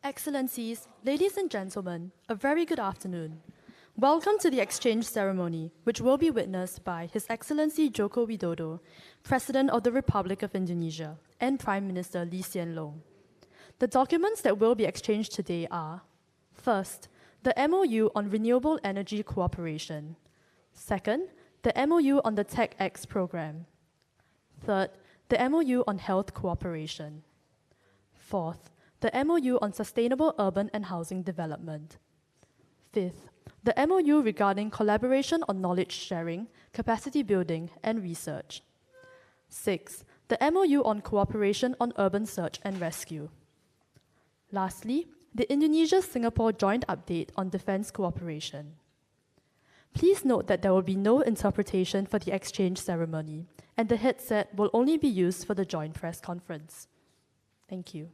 Excellencies, ladies and gentlemen, a very good afternoon. Welcome to the exchange ceremony, which will be witnessed by His Excellency Joko Widodo, President of the Republic of Indonesia, and Prime Minister Lee Hsien Loong. The documents that will be exchanged today are: first, the MOU on renewable energy cooperation; second, the MOU on the TechX program; third, the MOU on health cooperation; fourth, the MOU on sustainable urban and housing development; fifth, the MOU regarding collaboration on knowledge sharing, capacity building, and research; sixth, the MOU on cooperation on urban search and rescue; lastly, the Indonesia-Singapore joint update on defense cooperation. Please note that there will be no interpretation for the exchange ceremony, and the headset will only be used for the joint press conference. Thank you.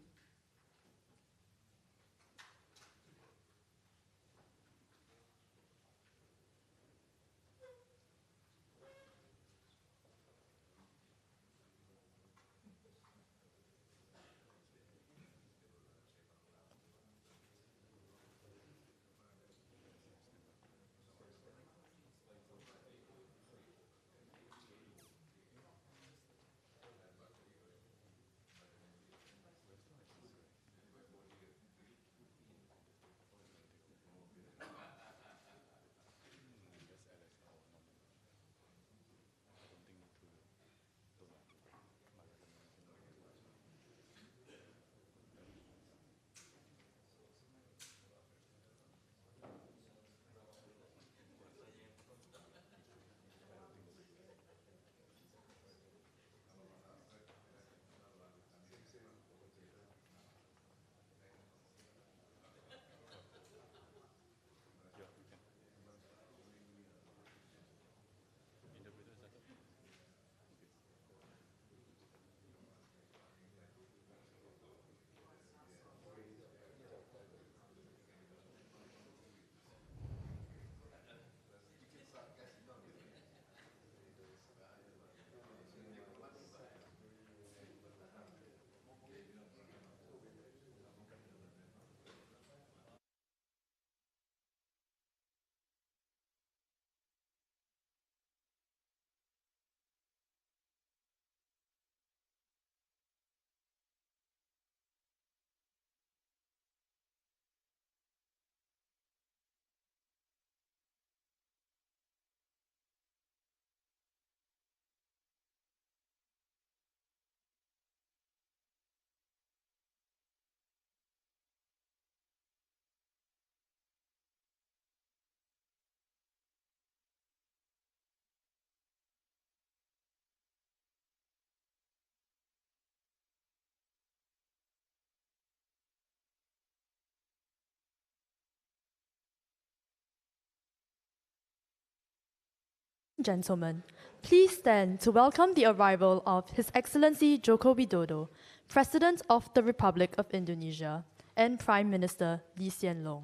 Gentlemen, please stand to welcome the arrival of His Excellency Joko Widodo, President of the Republic of Indonesia, and Prime Minister Lee Hsien Loong.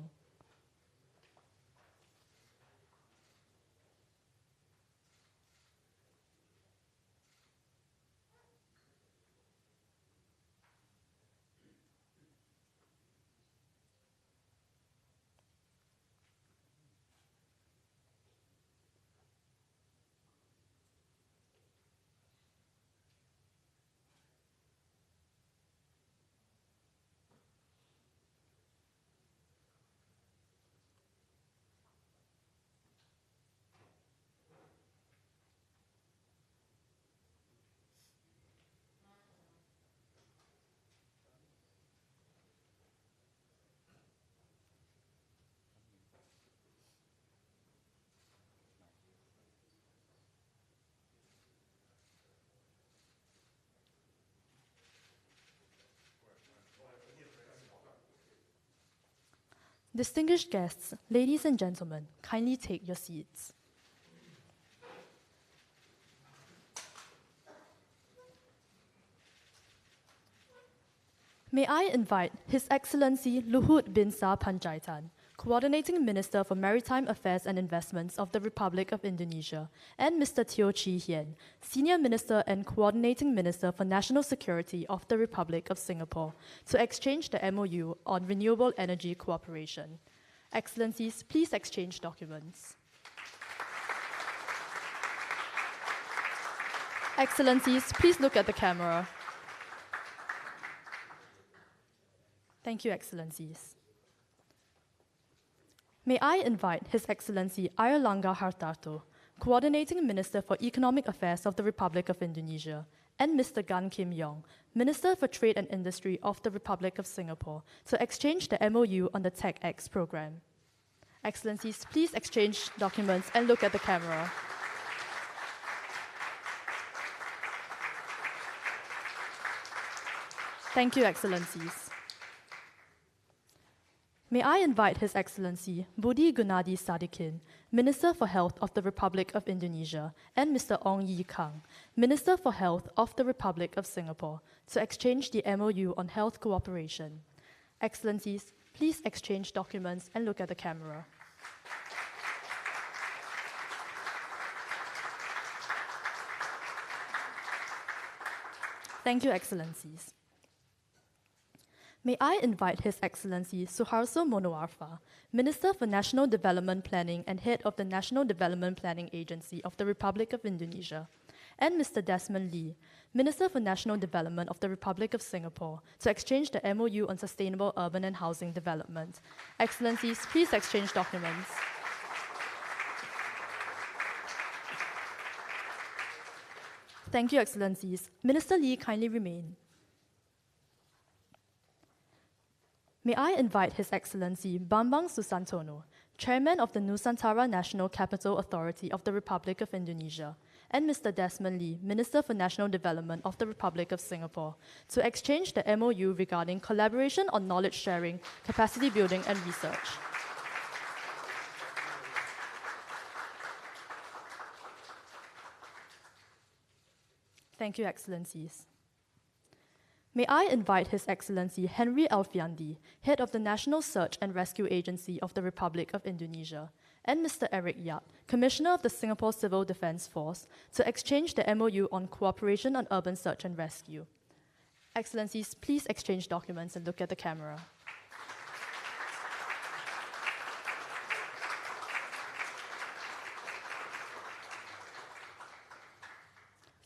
Distinguished guests, ladies and gentlemen, kindly take your seats. May I invite His Excellency Luhut bin Sar Panjaitan, Coordinating Minister for Maritime Affairs and Investments of the Republic of Indonesia, and Mr. Teo Chee Hien, Senior Minister and Coordinating Minister for National Security of the Republic of Singapore, to exchange the MOU on renewable energy cooperation. Excellencies, please exchange documents. Excellencies, please look at the camera. Thank you, Excellencies. May I invite His Excellency Airlangga Hartarto, Coordinating Minister for Economic Affairs of the Republic of Indonesia, and Mr. Gan Kim Yong, Minister for Trade and Industry of the Republic of Singapore, to exchange the MOU on the TechX program. Excellencies, please exchange documents and look at the camera. Thank you, Excellencies. May I invite His Excellency Budi Gunadi Sadikin, Minister for Health of the Republic of Indonesia, and Mr. Ong Ye Kang, Minister for Health of the Republic of Singapore, to exchange the MOU on health cooperation. Excellencies, please exchange documents and look at the camera. Thank you, Excellencies. May I invite His Excellency Suharto Monoarfa, Minister for National Development Planning and Head of the National Development Planning Agency of the Republic of Indonesia, and Mr. Desmond Lee, Minister for National Development of the Republic of Singapore, to exchange the MOU on sustainable urban and housing development. Excellencies, please exchange documents. Thank you, Excellencies. Minister Lee, kindly remain. May I invite His Excellency Bambang Susantono, Chairman of the Nusantara National Capital Authority of the Republic of Indonesia, and Mr. Desmond Lee, Minister for National Development of the Republic of Singapore, to exchange the MOU regarding collaboration on knowledge sharing, capacity building, and research. Thank you, Excellencies. May I invite His Excellency Henry Alfiandi, Head of the National Search and Rescue Agency of the Republic of Indonesia, and Mr. Eric Yap, Commissioner of the Singapore Civil Defence Force, to exchange the MOU on cooperation on urban search and rescue. Excellencies, please exchange documents and look at the camera.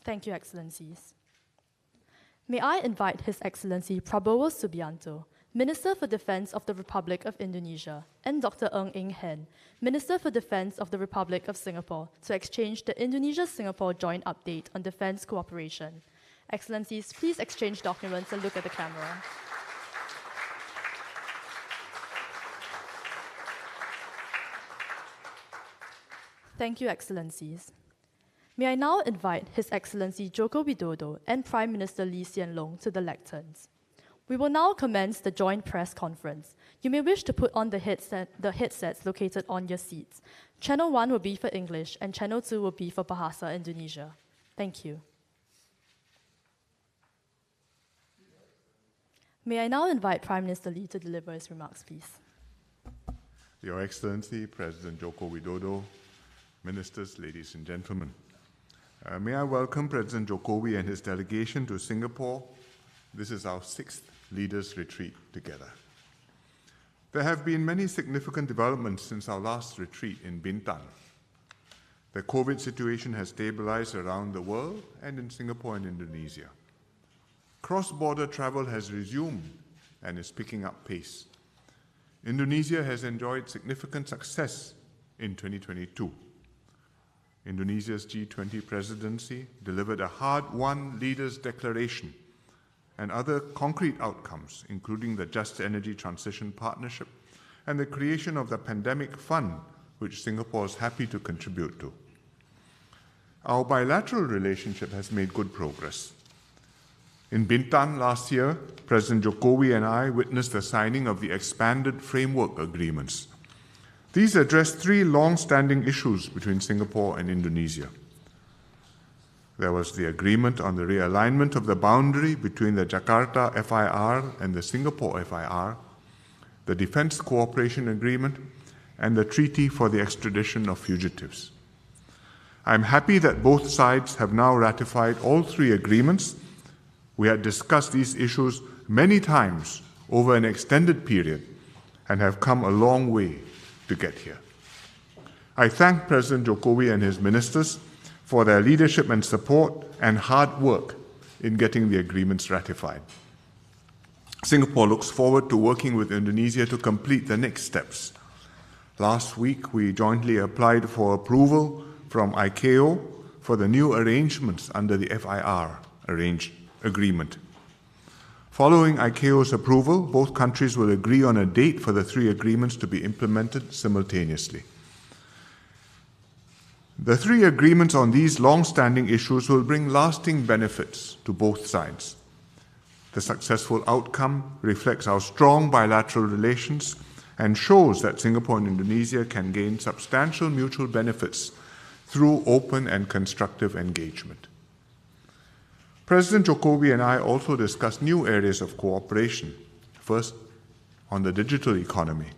Thank you, Excellencies. May I invite His Excellency Prabowo Subianto, Minister for Defence of the Republic of Indonesia, and Dr. Ng Eng Hen, Minister for Defence of the Republic of Singapore, to exchange the Indonesia-Singapore Joint Update on Defence Cooperation. Excellencies, please exchange documents and look at the camera. Thank you, Excellencies. May I now invite His Excellency Joko Widodo and Prime Minister Lee Hsien Loong to the lecterns. We will now commence the joint press conference. You may wish to put on the headsets located on your seats. Channel 1 will be for English and Channel 2 will be for Bahasa Indonesia. Thank you. May I now invite Prime Minister Lee to deliver his remarks, please. Your Excellency, President Joko Widodo, Ministers, ladies and gentlemen. May I welcome President Jokowi and his delegation to Singapore. This is our 6th Leaders Retreat together. There have been many significant developments since our last retreat in Bintan. The COVID situation has stabilized around the world and in Singapore and Indonesia. Cross-border travel has resumed and is picking up pace. Indonesia has enjoyed significant success in 2022. Indonesia's G20 presidency delivered a hard-won leaders' declaration and other concrete outcomes, including the Just Energy Transition Partnership and the creation of the Pandemic Fund, which Singapore is happy to contribute to. Our bilateral relationship has made good progress. In Bintan last year, President Jokowi and I witnessed the signing of the expanded framework agreements. These address 3 long-standing issues between Singapore and Indonesia. There was the agreement on the realignment of the boundary between the Jakarta FIR and the Singapore FIR, the Defense Cooperation Agreement, and the Treaty for the Extradition of Fugitives. I'm happy that both sides have now ratified all three agreements. We had discussed these issues many times over an extended period and have come a long way to get here. I thank President Jokowi and his ministers for their leadership and support and hard work in getting the agreements ratified. Singapore looks forward to working with Indonesia to complete the next steps. Last week, we jointly applied for approval from ICAO for the new arrangements under the FIR agreement. Following ICAO's approval, both countries will agree on a date for the three agreements to be implemented simultaneously. The three agreements on these long-standing issues will bring lasting benefits to both sides. The successful outcome reflects our strong bilateral relations and shows that Singapore and Indonesia can gain substantial mutual benefits through open and constructive engagement. President Jokowi and I also discussed new areas of cooperation. First, on the digital economy.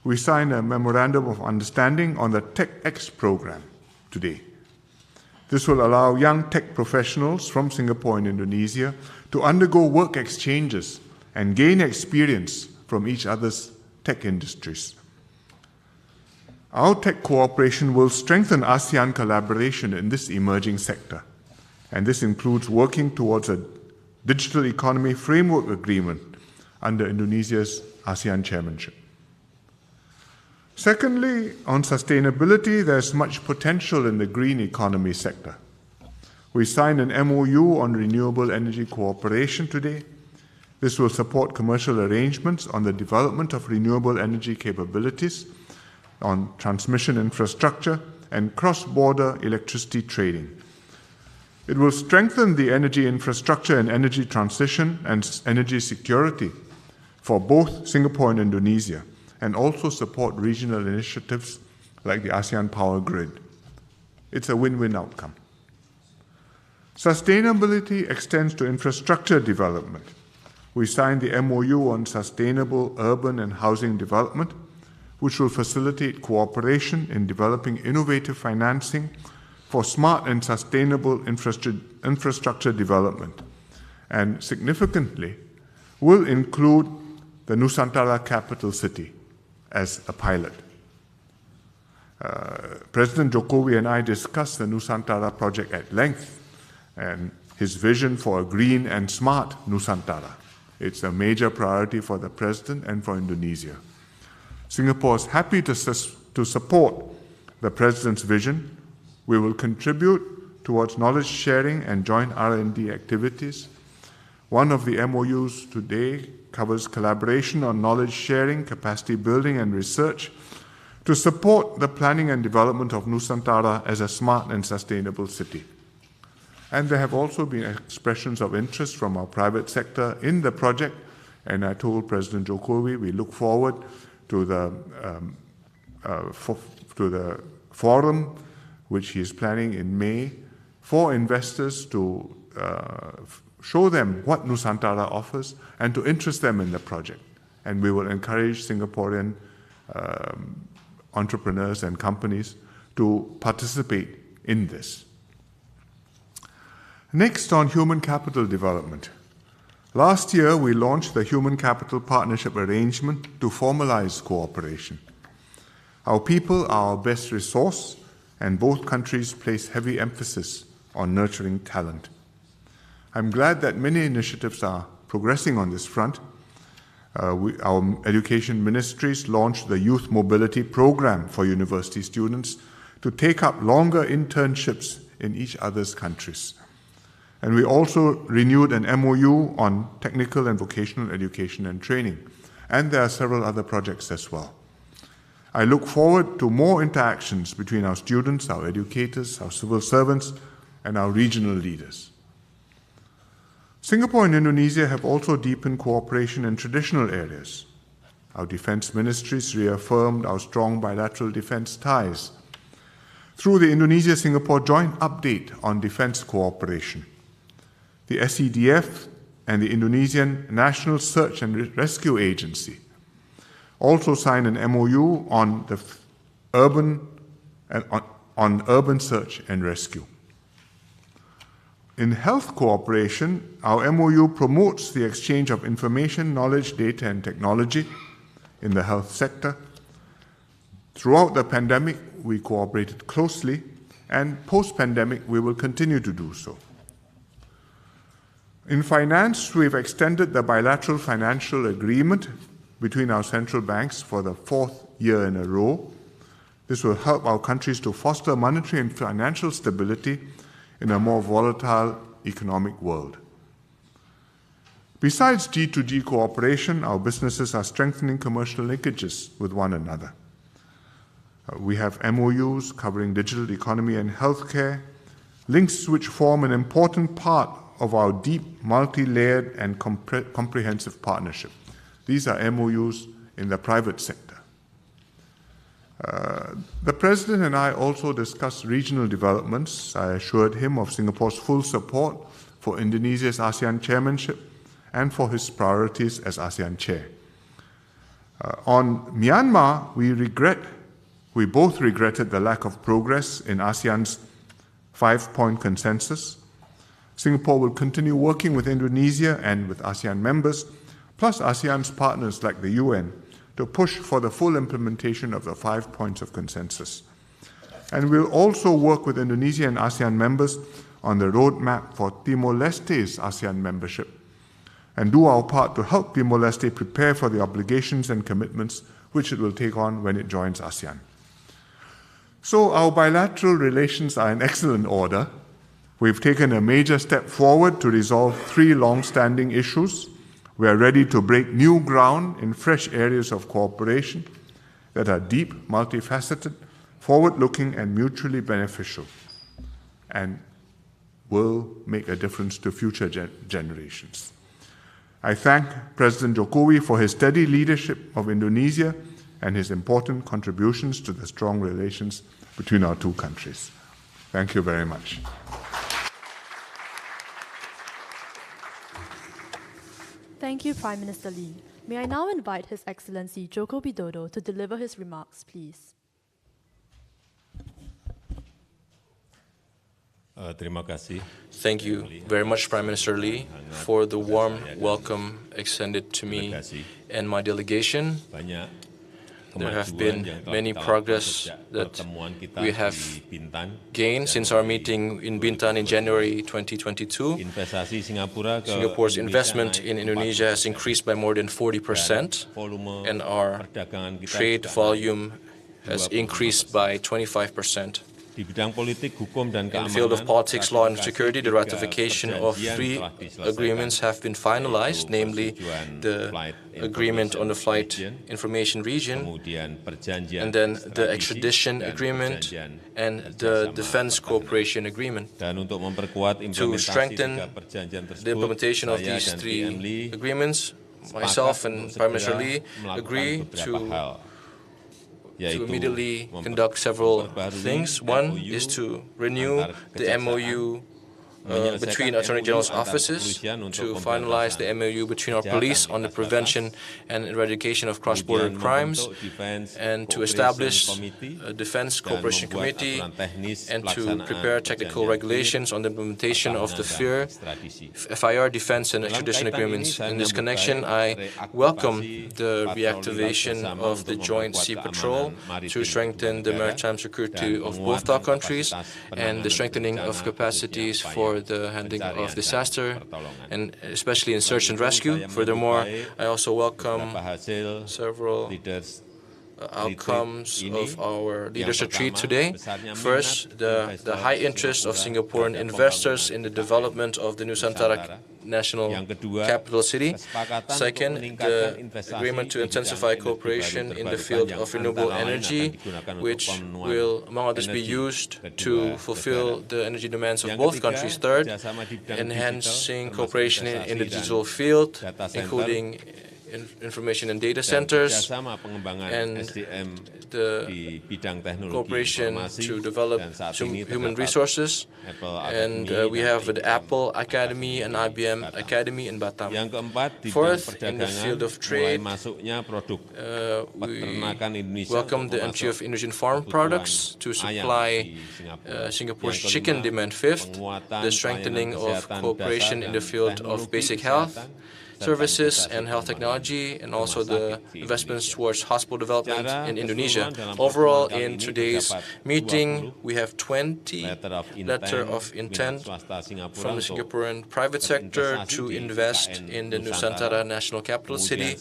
We signed a Memorandum of Understanding on the TechX program today. This will allow young tech professionals from Singapore and Indonesia to undergo work exchanges and gain experience from each other's tech industries. Our tech cooperation will strengthen ASEAN collaboration in this emerging sector, and this includes working towards a digital economy framework agreement under Indonesia's ASEAN chairmanship. Secondly, on sustainability, there's much potential in the green economy sector. We signed an MOU on renewable energy cooperation today. This will support commercial arrangements on the development of renewable energy capabilities, on transmission infrastructure, and cross-border electricity trading. It will strengthen the energy infrastructure and energy transition and energy security for both Singapore and Indonesia, and also support regional initiatives like the ASEAN Power Grid. It's a win-win outcome. Sustainability extends to infrastructure development. We signed the MOU on sustainable urban and housing development, which will facilitate cooperation in developing innovative financing for smart and sustainable infrastructure development, and significantly will include the Nusantara capital city as a pilot. President Jokowi and I discussed the Nusantara project at length and his vision for a green and smart Nusantara. It's a major priority for the President and for Indonesia. Singapore is happy to support the President's vision. We will contribute towards knowledge sharing and joint R&D activities. One of the MOUs today covers collaboration on knowledge sharing, capacity building, and research to support the planning and development of Nusantara as a smart and sustainable city. And there have also been expressions of interest from our private sector in the project, and I told President Jokowi we look forward to the forum which he is planning in May for investors to show them what Nusantara offers and to interest them in the project. And we will encourage Singaporean entrepreneurs and companies to participate in this. Next, on human capital development. Last year, we launched the Human Capital Partnership Arrangement to formalize cooperation. Our people are our best resource, and both countries place heavy emphasis on nurturing talent. I'm glad that many initiatives are progressing on this front. Our education ministries launched the Youth Mobility Program for university students to take up longer internships in each other's countries. And we also renewed an MOU on technical and vocational education and training. And there are several other projects as well. I look forward to more interactions between our students, our educators, our civil servants, and our regional leaders. Singapore and Indonesia have also deepened cooperation in traditional areas. Our defense ministries reaffirmed our strong bilateral defense ties through the Indonesia-Singapore Joint Update on Defense Cooperation. The SEDF and the Indonesian National Search and Rescue Agency also signed an MOU on the urban search and rescue. In health cooperation, our MOU promotes the exchange of information, knowledge, data, and technology in the health sector. Throughout the pandemic, we cooperated closely, and post-pandemic, we will continue to do so. In finance, we've extended the bilateral financial agreement between our central banks for the 4th year in a row. This will help our countries to foster monetary and financial stability in a more volatile economic world. Besides G2G cooperation, our businesses are strengthening commercial linkages with one another. We have MOUs covering digital economy and healthcare, links which form an important part of our deep, multi-layered and comprehensive partnership. These are MOUs in the private sector. The President and I also discussed regional developments. I assured him of Singapore's full support for Indonesia's ASEAN chairmanship and for his priorities as ASEAN chair. On Myanmar, we both regretted the lack of progress in ASEAN's 5-point consensus. Singapore will continue working with Indonesia and with ASEAN members, plus ASEAN's partners like the UN, to push for the full implementation of the 5 points of consensus. And we'll also work with Indonesia and ASEAN members on the roadmap for Timor-Leste's ASEAN membership, and do our part to help Timor-Leste prepare for the obligations and commitments which it will take on when it joins ASEAN. So our bilateral relations are in excellent order. We've taken a major step forward to resolve 3 long-standing issues. We are ready to break new ground in fresh areas of cooperation that are deep, multifaceted, forward-looking, and mutually beneficial, and will make a difference to future generations. I thank President Jokowi for his steady leadership of Indonesia and his important contributions to the strong relations between our 2 countries. Thank you very much. Thank you, Prime Minister Lee. May I now invite His Excellency Joko Widodo to deliver his remarks, please. Thank you very much, Prime Minister Lee, for the warm welcome extended to me and my delegation. There have been many progress that we have gained since our meeting in Bintan in January 2022. Singapore's investment in Indonesia has increased by more than 40%, and our trade volume has increased by 25%. In the field of politics, law, and security, the ratification of 3 agreements have been finalized, namely the agreement on the flight information region, and then the extradition agreement and the defense cooperation agreement. To strengthen the implementation of these 3 agreements, myself and Prime Minister Lee agree to immediately conduct several things. One is to renew the MOU between Attorney General's offices, to finalize the MOU between our police on the prevention and eradication of cross-border crimes, and to establish a Defense Cooperation Committee, and to prepare technical regulations on the implementation of the FIR defense and extradition agreements. In this connection, I welcome the reactivation of the Joint Sea Patrol to strengthen the maritime security of both our countries, and the strengthening of capacities for the handling of disaster, and especially in search and rescue. Furthermore, I also welcome several outcomes of our Leaders Retreat today. First, the high interest of Singaporean investors in the development of the Nusantara National Capital City. Second, the agreement to intensify cooperation in the field of renewable energy, which will, among others, be used to fulfill the energy demands of both countries. Third, enhancing cooperation in the digital field, including information and data centers, and the cooperation to develop human resources. And we have the Apple Academy and IBM Academy in Batam. Fourth, in the field of trade, we welcome the entry of Indonesian farm products to supply Singapore's chicken demand. Fifth, the strengthening of cooperation in the field of basic health services and health technology, and also the investments towards hospital development in Indonesia. Overall, in today's meeting, we have 20 letters of intent from the Singaporean private sector to invest in the Nusantara National Capital City.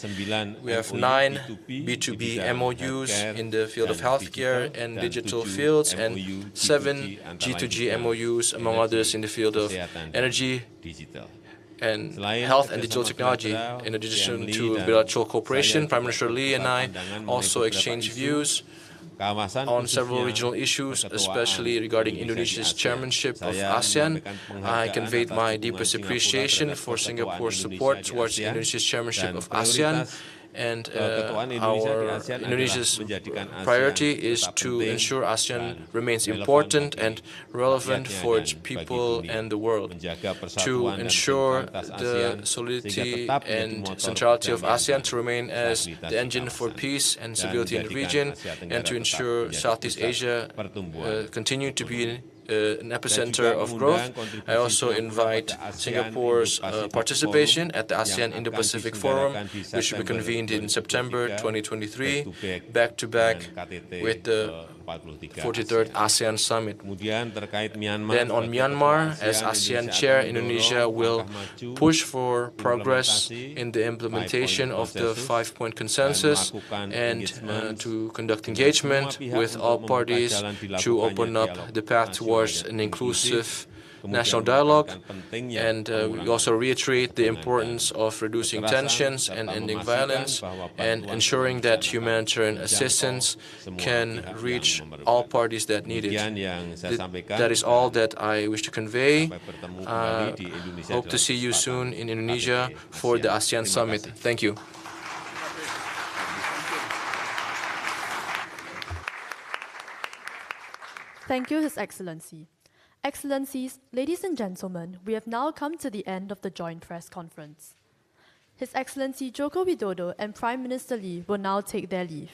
We have 9 B2B MOUs in the field of healthcare and digital fields, and 7 G2G MOUs, among others, in the field of energy and health and digital technology. In addition to bilateral cooperation, Prime Minister Lee and I also exchanged views on several regional issues, especially regarding Indonesia's chairmanship of ASEAN. I conveyed my deepest appreciation for Singapore's support towards Indonesia's chairmanship of ASEAN. And Indonesia's priority is to ensure ASEAN remains important and relevant for its people and the world, to ensure the solidity and centrality of ASEAN to remain as the engine for peace and stability in the region, and to ensure Southeast Asia continue to be an epicenter of growth. I also invite Singapore's participation at the ASEAN Indo-Pacific Forum, which will be convened in September 2023, back-to-back with the 43rd ASEAN Summit. Then on Myanmar, as ASEAN Chair, Indonesia will push for progress in the implementation of the 5-point consensus and to conduct engagement with all parties to open up the path towards an inclusive national dialogue. And we also reiterate the importance of reducing tensions and ending violence and ensuring that humanitarian assistance can reach all parties that need it. That is all that I wish to convey. Hope to see you soon in Indonesia for the ASEAN Summit. Thank you. Thank you, His Excellency. Excellencies, ladies and gentlemen, we have now come to the end of the joint press conference. His Excellency Joko Widodo and Prime Minister Lee will now take their leave.